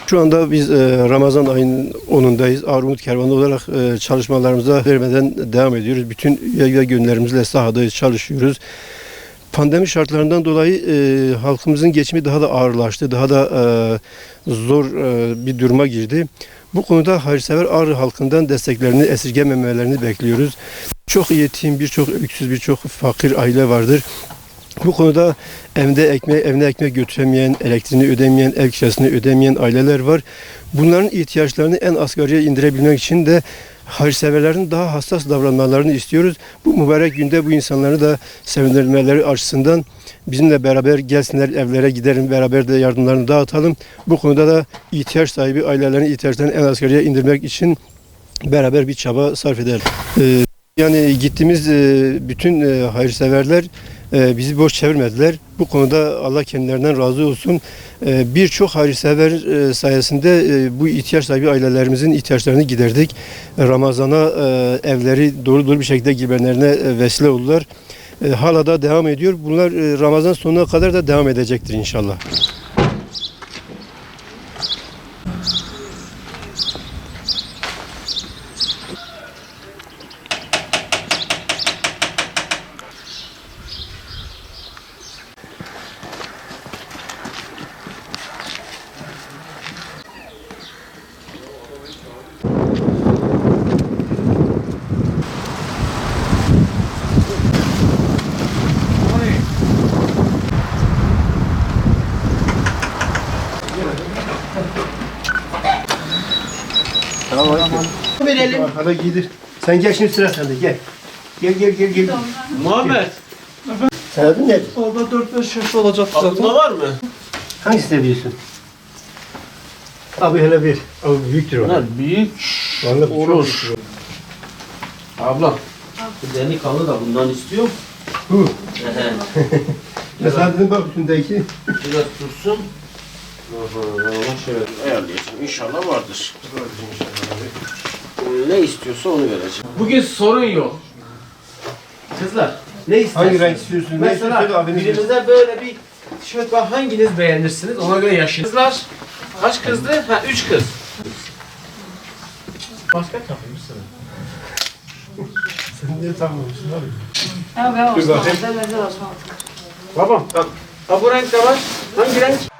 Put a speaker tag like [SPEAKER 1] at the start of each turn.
[SPEAKER 1] Şu anda biz Ramazan ayının 10'undayız. Armut Kervanı olarak çalışmalarımıza vermeden devam ediyoruz. Bütün yayla günlerimizle sahadayız, çalışıyoruz. Pandemi şartlarından dolayı halkımızın geçimi daha da ağırlaştı, daha da zor bir duruma girdi. Bu konuda hayırsever Ağrı halkından desteklerini esirgememelerini bekliyoruz. Çok yetim, birçok öksüz, birçok fakir aile vardır. Bu konuda evine ekmek götüremeyen, elektriğini ödemeyen, ev kirasını ödemeyen aileler var. Bunların ihtiyaçlarını en asgariye indirebilmek için de hayırseverlerin daha hassas davranmalarını istiyoruz. Bu mübarek günde bu insanları da sevindirmeleri açısından bizimle beraber gelsinler, evlere gidelim, beraber de yardımlarını dağıtalım. Bu konuda da ihtiyaç sahibi ailelerin ihtiyaçlarını en asgariye indirmek için beraber bir çaba sarf edelim. Yani gittiğimiz bütün hayırseverler bizi boş çevirmediler. Bu konuda Allah kendilerinden razı olsun. Birçok hayırsever sayesinde bu ihtiyaç sahibi ailelerimizin ihtiyaçlarını giderdik. Ramazan'a evleri dolu bir şekilde girmelerine vesile oldular. Hala da devam ediyor. Bunlar Ramazan sonuna kadar da devam edecektir inşallah. Tamam. Verelim. Arkada giydir. Sen gel şimdi sıra sende gel. Gel.
[SPEAKER 2] Muhammed.
[SPEAKER 1] Sen adın nedir?
[SPEAKER 2] Orada 4-5 yaş olacak zaten.
[SPEAKER 3] Aklında var mı?
[SPEAKER 1] Hangisini biliyorsun? Abi hele bir. Abi büyüktür o.
[SPEAKER 3] Bunlar büyük
[SPEAKER 1] Olur.
[SPEAKER 3] Abla. Bu delikanlı da bundan istiyor.
[SPEAKER 1] Bu. Mesela bak üstündeki.
[SPEAKER 3] Biraz dursun. Ona şöyle ayarlayacağım. İnşallah vardır. Ne istiyorsa onu vereceğim. Bugün sorun yok. Kızlar ne istersiniz?
[SPEAKER 1] Hangi renk istiyorsun?
[SPEAKER 3] Mesela birimize böyle bir tişört var. Hanginiz beğenirsiniz? Ona göre yaşayın. Kızlar kaç kızdı? 3 kız. Başka takayım sana.
[SPEAKER 1] Sen niye takmamışsın abi?
[SPEAKER 4] Ya ben
[SPEAKER 1] Dur bakayım.
[SPEAKER 4] Osmanlı'da benzer Osmanlı.
[SPEAKER 3] Babam. Ha bu renk de var. Hangi renk?